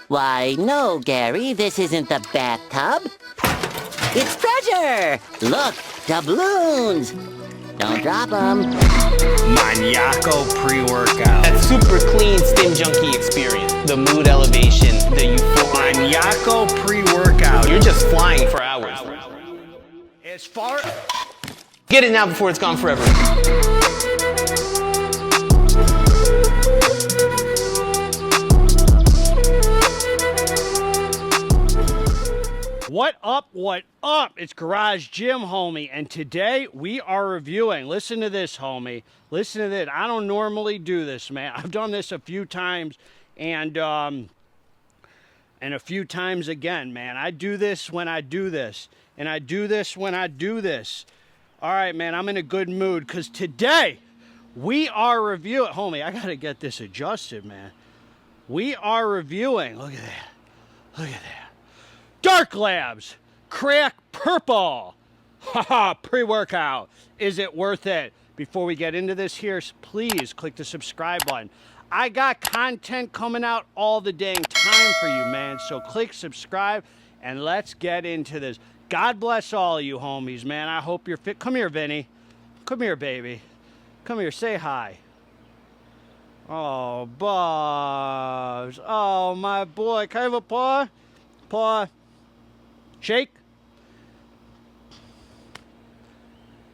Why, no, Gary, this isn't the bathtub. It's treasure! Look, doubloons! Don't drop them. Maniaco pre-workout. That super clean stim junkie experience. The mood elevation, the euphoria. Maniaco pre-workout. You're just flying for hours. As far... Get it now before it's gone forever. What up, what up? It's Garage Gym, homie, and today we are reviewing, listen to this, homie, listen to this. I don't normally do this, man. I've done this a few times, and a few times again, man. I do this when I do this, and I do this when I do this. All right, man, I'm in a good mood, because today we are reviewing, homie, I gotta get this adjusted, man. We are reviewing, look at that, look at that. Dark Labz Crack Purple. Haha, pre-workout. Is it worth it? Before we get into this here, please click the subscribe button. I got content coming out all the dang time for you, man. So click subscribe and let's get into this. God bless all of you homies, man. I hope you're fit. Come here, Vinny. Come here, baby. Come here, say hi. Oh, Bubs. Oh, my boy. Can I have a paw? Paw. Shake.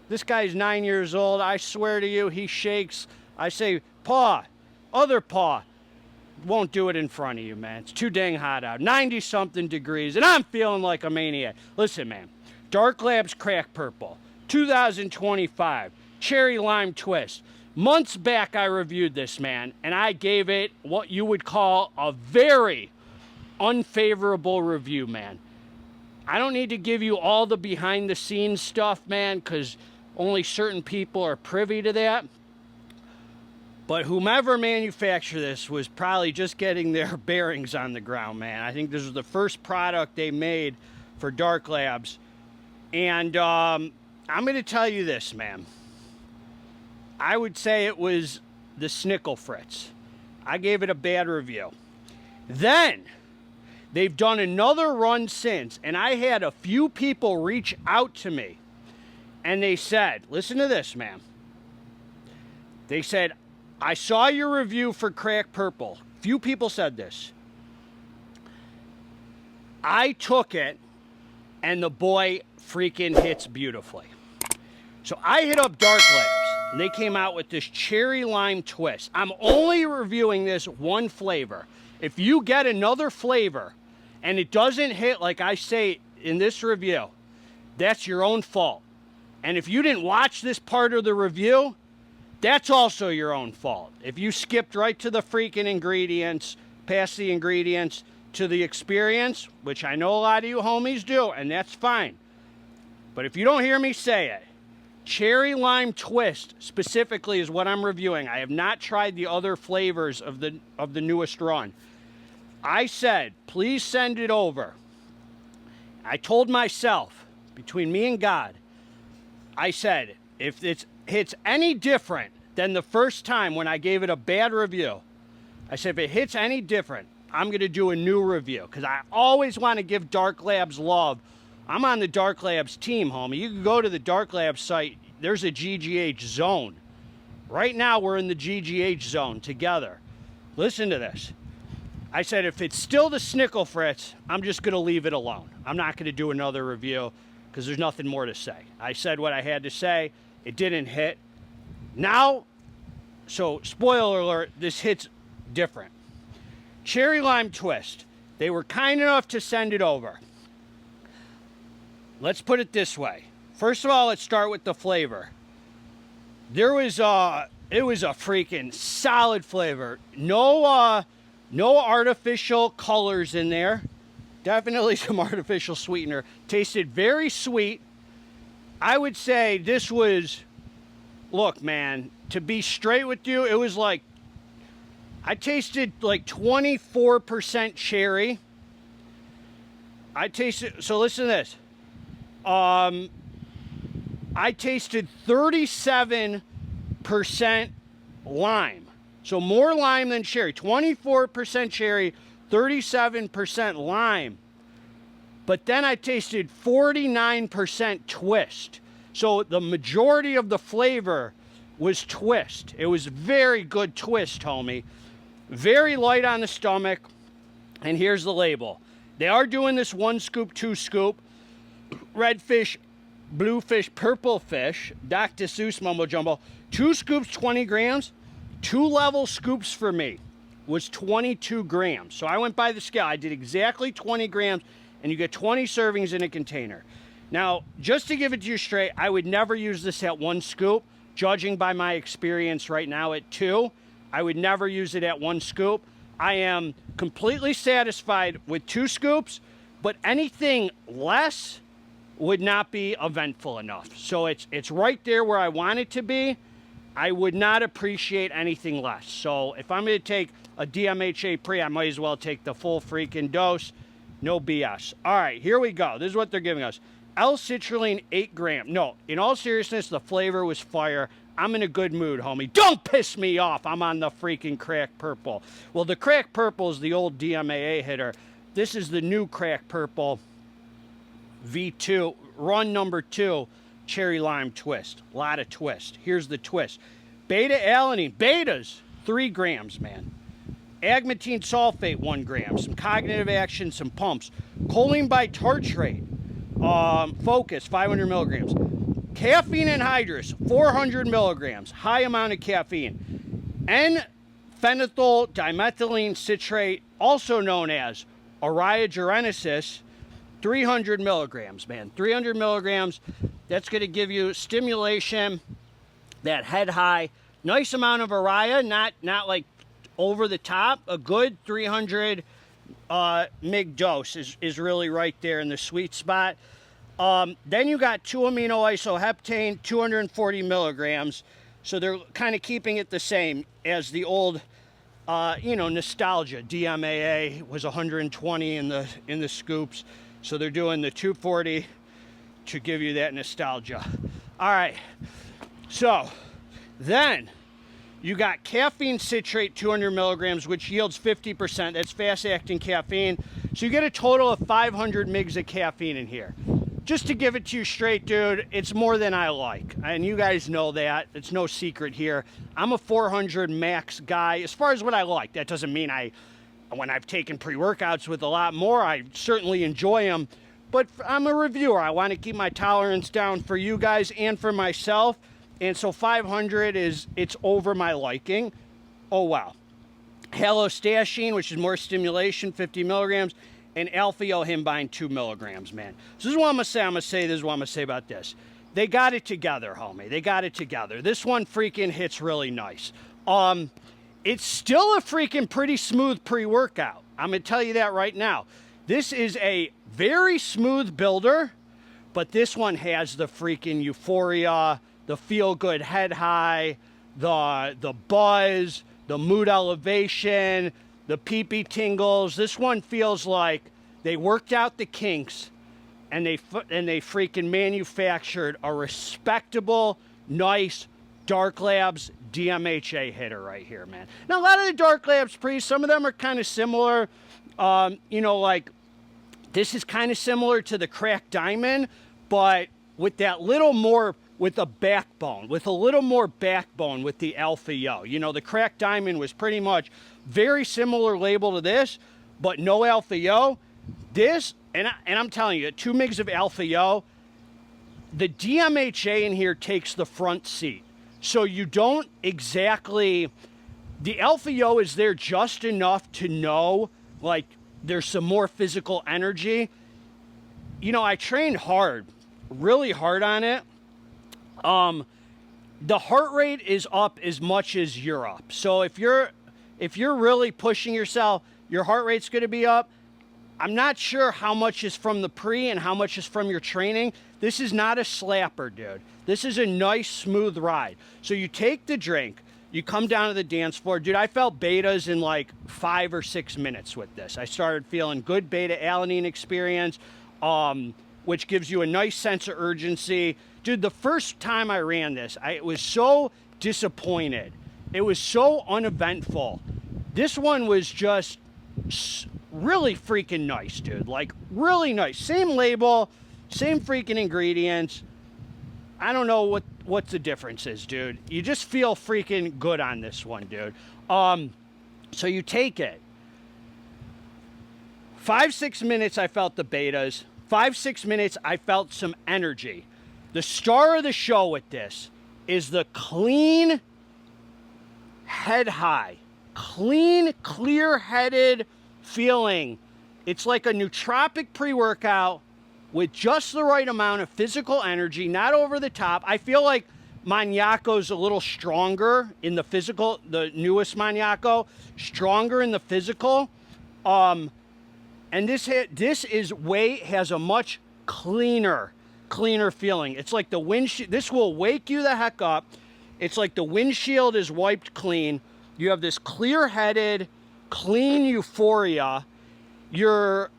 This guy's 9 years old. I swear to you, he shakes. I say, paw, other paw. Won't do it in front of you, man. It's too dang hot out. 90-something degrees, and I'm feeling like a maniac. Listen, man. Dark Labz Crack Purple, 2025. Cherry Lime Twist. Months back, I reviewed this, man, and I gave it what you would call a very unfavorable review, man. I don't need to give you all the behind-the-scenes stuff, man, because only certain people are privy to that. But whomever manufactured this was probably just getting their bearings on the ground, man. I think this was the first product they made for Dark Labz. And I'm going to tell you this, man. I would say it was the Snickle Fritz. I gave it a bad review. Then they've done another run since, and I had a few people reach out to me, and they said, listen to this, man. They said, I saw your review for Crack Purple. Few people said this. I took it, and the boy freaking hits beautifully. So I hit up Dark Labz, and they came out with this Cherry Lime Twist. I'm only reviewing this one flavor. If you get another flavor, and it doesn't hit like I say in this review, that's your own fault. And if you didn't watch this part of the review, that's also your own fault. If you skipped right to the freaking ingredients, past the ingredients to the experience, which I know a lot of you homies do, and that's fine. But if you don't hear me say it, Cherry Lime Twist specifically is what I'm reviewing. I have not tried the other flavors of the newest run. I said, please send it over. I told myself, between me and God, I said, if it hits any different than the first time when I gave it a bad review, I said, if it hits any different, I'm going to do a new review. Because I always want to give Dark Labz love. I'm on the Dark Labz team, homie. You can go to the Dark Labz site. There's a GGH zone. Right now, we're in the GGH zone together. Listen to this. I said, if it's still the Snickle Fritz, I'm just going to leave it alone. I'm not going to do another review because there's nothing more to say. I said what I had to say. It didn't hit. Now, so spoiler alert, this hits different. Cherry Lime Twist. They were kind enough to send it over. Let's put it this way. First of all, let's start with the flavor. It was a freaking solid flavor. No artificial colors in there. Definitely some artificial sweetener. Tasted very sweet. I would say this was, look, man, to be straight with you, it was like, I tasted like 24% cherry. So listen to this. I tasted 37% lime. So more lime than cherry. 24% cherry, 37% lime. But then I tasted 49% twist. So the majority of the flavor was twist. It was very good twist, homie. Very light on the stomach. And here's the label. They are doing this 1 scoop, 2 scoop. Red fish, blue fish, purple fish. Dr. Seuss mumbo jumbo. 2 scoops, 20 grams. 2 level scoops for me was 22 grams. So I went by the scale. I did exactly 20 grams. And you get 20 servings in a container. Now, just to give it to you straight, I would never use this at 1 scoop. Judging by my experience right now at 2, I would never use it at 1 scoop. I am completely satisfied with 2 scoops, but anything less would not be eventful enough. So it's right there where I want it to be. I would not appreciate anything less. So if I'm going to take a DMHA pre, I might as well take the full freaking dose. No BS. All right, here we go. This is what they're giving us. L-citrulline, 8 grams. No, in all seriousness, the flavor was fire. I'm in a good mood, homie. Don't piss me off. I'm on the freaking crack purple. Well, the crack purple is the old DMAA hitter. This is the new crack purple V2, run number 2, cherry lime twist. A lot of twist. Here's the twist. Beta-alanine. Betas, 3 grams, man. Agmatine sulfate, 1 gram. Some cognitive action, some pumps. Choline bitartrate, focus, 500 milligrams. Caffeine anhydrous, 400 milligrams. High amount of caffeine. N-phenylethyl dimethylene citrate, also known as Oreogenesis, 300 milligrams, man. 300 milligrams. That's going to give you stimulation, that head high. Nice amount of urea, not like over the top. A good 300 mg dose is really right there in the sweet spot. Then you got 2-amino-isoheptane, 240 milligrams. So they're kind of keeping it the same as the old, nostalgia. DMAA was 120 in the scoops. So they're doing the 240 to give you that nostalgia. All right. So then you got caffeine citrate, 200 milligrams, which yields 50%. That's fast-acting caffeine. So you get a total of 500 mgs of caffeine in here. Just to give it to you straight, dude, it's more than I like. And you guys know that. It's no secret here. I'm a 400 max guy as far as what I like. That doesn't mean when I've taken pre-workouts with a lot more, I certainly enjoy them. But I'm a reviewer. I want to keep my tolerance down for you guys and for myself. And so 500 it's over my liking. Oh, wow. Halostashine, which is more stimulation, 50 milligrams. And alpha-yohimbine, 2 milligrams, man. So this is what I'm going to say. This is what I'm going to say about this. They got it together, homie. They got it together. This one freaking hits really nice. It's still a freaking pretty smooth pre-workout. I'm going to tell you that right now. This is a very smooth builder, but this one has the freaking euphoria, the feel-good head high, the buzz, the mood elevation, the pee-pee tingles. This one feels like they worked out the kinks and they freaking manufactured a respectable, nice Dark Labz DMHA hitter right here, man. Now, a lot of the Dark Labz pre, some of them are kind of similar. Like this is kind of similar to the Cracked Diamond, but with that little more, with a backbone, with a little more backbone with the Alpha Yo. You know, the Cracked Diamond was pretty much very similar label to this, but no Alpha Yo. This, and I'm telling you, 2 mgs of Alpha Yo, the DMHA in here takes the front seat. So you don't exactly, the Alpha Yo is there just enough to know, like, there's some more physical energy. You know, I trained hard, really hard on it. The heart rate is up as much as you're up. So if you're really pushing yourself, your heart rate's going to be up. I'm not sure how much is from the pre and how much is from your training. This is not a slapper, dude. This is a nice, smooth ride. So you take the drink, you come down to the dance floor. Dude, I felt betas in like 5 or 6 minutes with this. I started feeling good beta-alanine experience, which gives you a nice sense of urgency. Dude, the first time I ran this, I was so disappointed. It was so uneventful. This one was just really freaking nice, dude. Like, really nice. Same label, same freaking ingredients. I don't know what the difference is, dude. You just feel freaking good on this one, dude. So you take it. 5-6 minutes, I felt the betas. 5-6 minutes, I felt some energy. The star of the show with this is the clean head high. Clean, clear-headed feeling. It's like a nootropic pre-workout with just the right amount of physical energy, not over the top. I feel like Maniaco's a little stronger in the physical, the newest Maniaco, stronger in the physical. And this has a much cleaner feeling. It's like the windshield, this will wake you the heck up. It's like the windshield is wiped clean. You have this clear-headed, clean euphoria. You're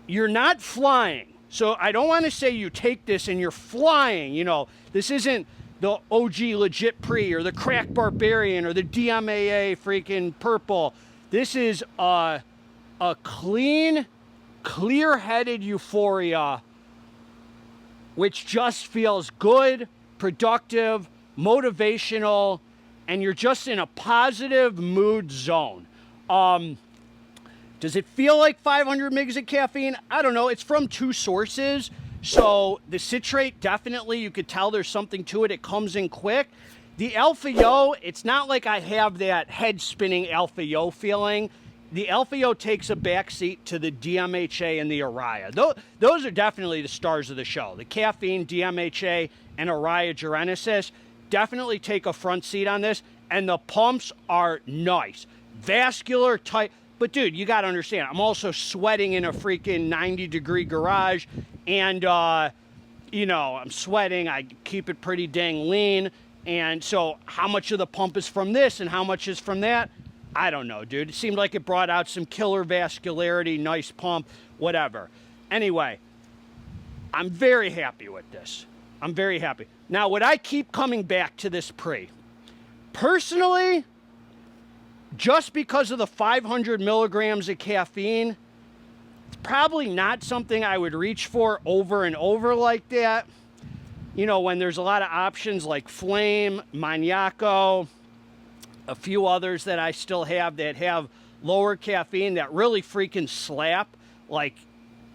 not flying. So I don't want to say you take this and you're flying. You know, this isn't the OG legit pre or the crack barbarian or the DMAA freaking purple. This is a clean, clear-headed euphoria, which just feels good, productive, motivational, and you're just in a positive mood zone. Does it feel like 500 mgs of caffeine? I don't know. It's from 2 sources. So the citrate, definitely, you could tell there's something to it. It comes in quick. The Alpha Yo, it's not like I have that head-spinning Alpha Yo feeling. The Alpha Yo takes a backseat to the DMHA and the Araya. Those are definitely the stars of the show. The caffeine, DMHA, and Araya Genesis definitely take a front seat on this. And the pumps are nice. Vascular, tight. But, dude, you got to understand, I'm also sweating in a freaking 90-degree garage. And, you know, I'm sweating. I keep it pretty dang lean. And so how much of the pump is from this and how much is from that? I don't know, dude. It seemed like it brought out some killer vascularity, nice pump, whatever. Anyway, I'm very happy with this. I'm very happy. Now, would I keep coming back to this pre? Personally, just because of the 500 milligrams of caffeine, it's probably not something I would reach for over and over like that. You know, when there's a lot of options like Flame, Maniaco, a few others that I still have that have lower caffeine that really freaking slap, like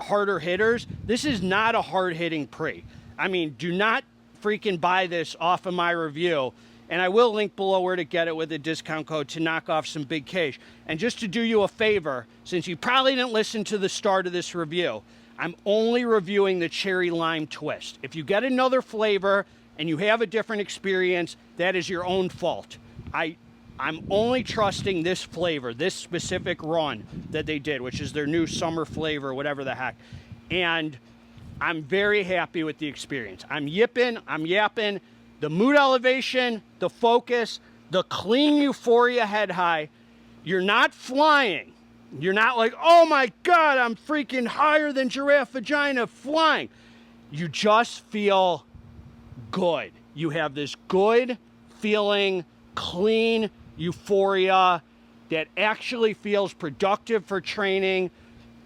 harder hitters. This is not a hard-hitting pre. I mean, do not freaking buy this off of my review. And I will link below where to get it with a discount code to knock off some big cash. And just to do you a favor, since you probably didn't listen to the start of this review, I'm only reviewing the cherry lime twist. If you get another flavor and you have a different experience, that is your own fault. I'm only trusting this flavor, this specific run that they did, which is their new summer flavor, whatever the heck. And I'm very happy with the experience. I'm yipping, I'm yapping. The mood elevation, the focus, the clean euphoria head high. You're not flying. You're not like, oh my God, I'm freaking higher than giraffe vagina flying. You just feel good. You have this good feeling, clean euphoria that actually feels productive for training.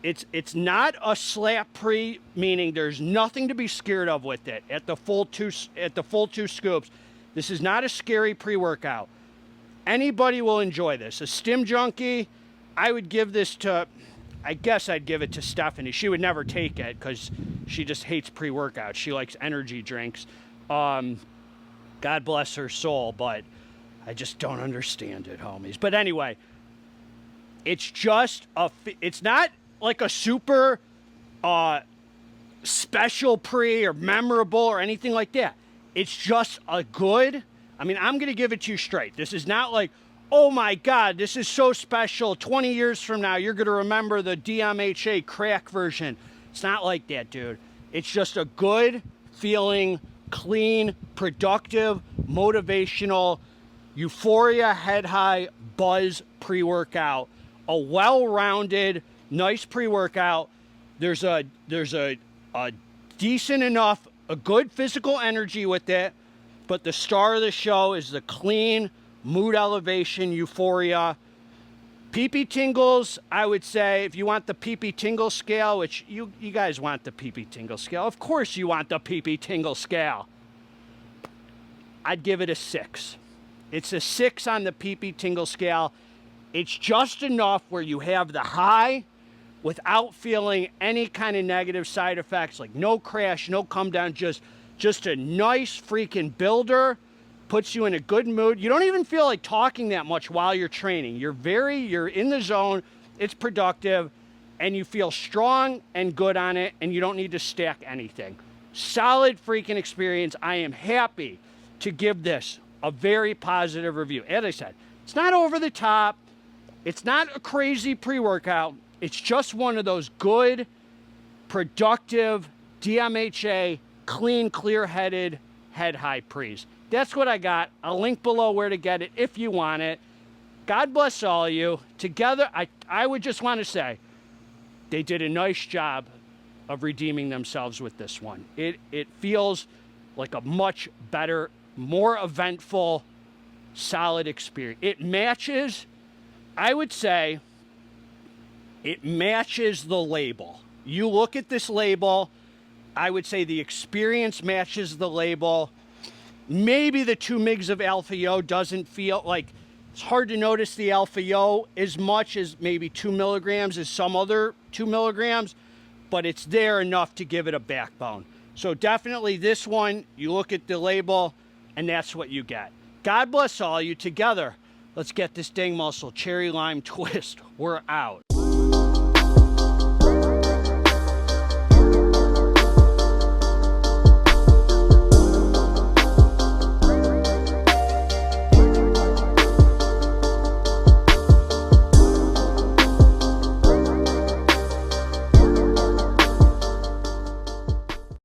It's not a slap pre, meaning there's nothing to be scared of with it at the full two scoops. This is not a scary pre-workout. Anybody will enjoy this. A stim junkie, I would give this to, I guess I'd give it to Stephanie. She would never take it because she just hates pre-workouts. She likes energy drinks. God bless her soul, but I just don't understand it, homies. But anyway, it's just it's not like a super special pre or memorable or anything like that. It's just a good, I mean, I'm going to give it to you straight. This is not like, oh my God, this is so special. 20 years from now, you're going to remember the DMHA crack version. It's not like that, dude. It's just a good feeling, clean, productive, motivational, euphoria, head high, buzz pre-workout. A well-rounded, nice pre-workout. There's a decent enough, a good physical energy with it, but the star of the show is the clean mood elevation euphoria. Pee-pee tingles, I would say, if you want the pee-pee tingle scale, which you guys want the pee-pee tingle scale. Of course you want the pee-pee tingle scale. I'd give it a 6. It's a 6 on the pee-pee tingle scale. It's just enough where you have the high without feeling any kind of negative side effects, like no crash, no come down, just a nice freaking builder. Puts you in a good mood. You don't even feel like talking that much while you're training. You're in the zone, it's productive, and you feel strong and good on it, and you don't need to stack anything. Solid freaking experience. I am happy to give this a very positive review. As I said, it's not over the top. It's not a crazy pre-workout. It's just one of those good, productive, DMHA, clean, clear-headed, head-high pre's. That's what I got. I'll link below where to get it if you want it. God bless all of you. Together, I would just want to say, they did a nice job of redeeming themselves with this one. It feels like a much better, more eventful, solid experience. It matches, I would say, it matches the label. You look at this label, I would say the experience matches the label. Maybe the 2 mgs of alpha-yo doesn't feel like, it's hard to notice the alpha-yo as much as maybe 2 milligrams as some other 2 milligrams, but it's there enough to give it a backbone. So definitely this one, you look at the label, and that's what you get. God bless all you. Together, let's get this dang muscle cherry lime twist. We're out.